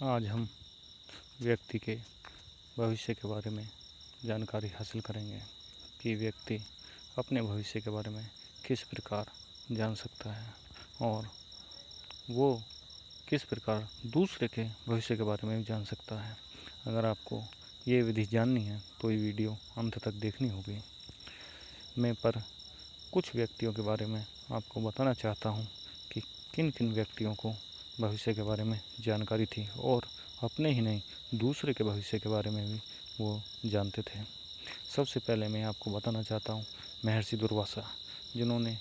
आज हम व्यक्ति के भविष्य के बारे में जानकारी हासिल करेंगे कि व्यक्ति अपने भविष्य के बारे में किस प्रकार जान सकता है और वो किस प्रकार दूसरे के भविष्य के बारे में भी जान सकता है। अगर आपको ये विधि जाननी है तो ये वीडियो अंत तक देखनी होगी। मैं पर कुछ व्यक्तियों के बारे में आपको बताना चाहता हूँ कि किन किन व्यक्तियों को भविष्य के बारे में जानकारी थी और अपने ही नहीं दूसरे के भविष्य के बारे में भी वो जानते थे। सबसे पहले मैं आपको बताना चाहता हूँ महर्षि दुर्वासा, जिन्होंने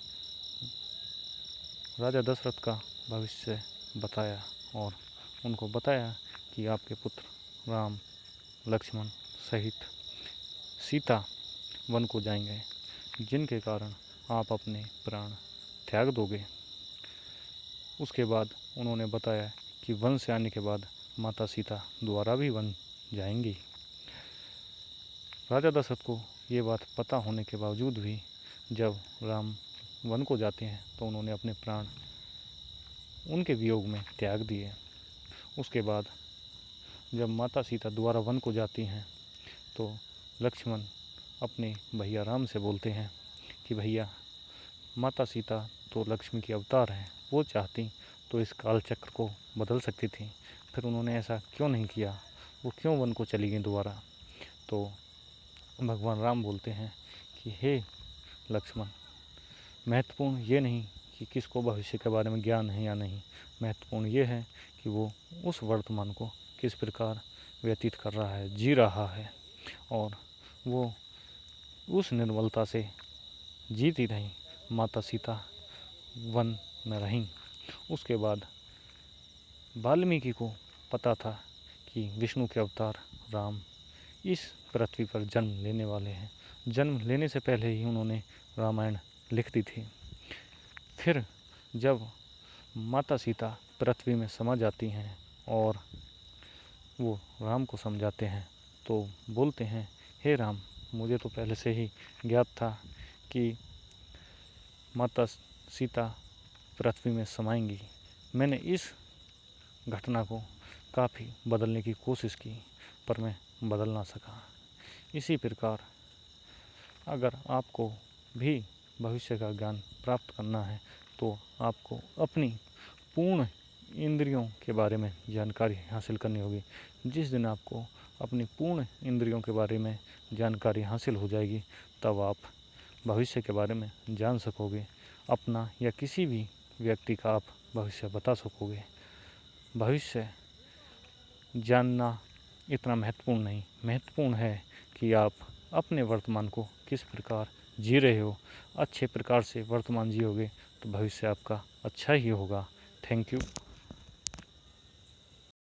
राजा दशरथ का भविष्य बताया और उनको बताया कि आपके पुत्र राम, लक्ष्मण सहित सीता वन को जाएंगे, जिनके कारण आप अपने प्राण त्याग दोगे। उसके बाद उन्होंने बताया कि वन से आने के बाद माता सीता दोबारा भी वन जाएंगी। राजा दशरथ को ये बात पता होने के बावजूद भी जब राम वन को जाते हैं तो उन्होंने अपने प्राण उनके वियोग में त्याग दिए। उसके बाद जब माता सीता दोबारा वन को जाती हैं तो लक्ष्मण अपने भैया राम से बोलते हैं कि भैया, माता सीता तो लक्ष्मी की अवतार हैं, वो चाहती तो इस काल चक्र को बदल सकती थी, फिर उन्होंने ऐसा क्यों नहीं किया, वो क्यों वन को चली गई दोबारा। तो भगवान राम बोलते हैं कि हे लक्ष्मण, महत्वपूर्ण ये नहीं कि किसको भविष्य के बारे में ज्ञान है या नहीं, महत्वपूर्ण ये है कि वो उस वर्तमान को किस प्रकार व्यतीत कर रहा है, जी रहा है, और वो उस निर्मलता से जीती रहीं। माता सीता वन में रहीं। उसके बाद वाल्मीकि को पता था कि विष्णु के अवतार राम इस पृथ्वी पर जन्म लेने वाले हैं। जन्म लेने से पहले ही उन्होंने रामायण लिख दी थी। फिर जब माता सीता पृथ्वी में समा जाती हैं और वो राम को समझाते हैं तो बोलते हैं, हे राम, मुझे तो पहले से ही ज्ञात था कि माता सीता पृथ्वी में समाएंगी। मैंने इस घटना को काफ़ी बदलने की कोशिश की पर मैं बदल ना सका। इसी प्रकार अगर आपको भी भविष्य का ज्ञान प्राप्त करना है तो आपको अपनी पूर्ण इंद्रियों के बारे में जानकारी हासिल करनी होगी। जिस दिन आपको अपनी पूर्ण इंद्रियों के बारे में जानकारी हासिल हो जाएगी तब आप भविष्य के बारे में जान सकोगे। अपना या किसी भी व्यक्ति का आप भविष्य बता सकोगे। भविष्य जानना इतना महत्वपूर्ण नहीं, महत्वपूर्ण है कि आप अपने वर्तमान को किस प्रकार जी रहे हो। अच्छे प्रकार से वर्तमान जियोगे तो भविष्य आपका अच्छा ही होगा। Thank you.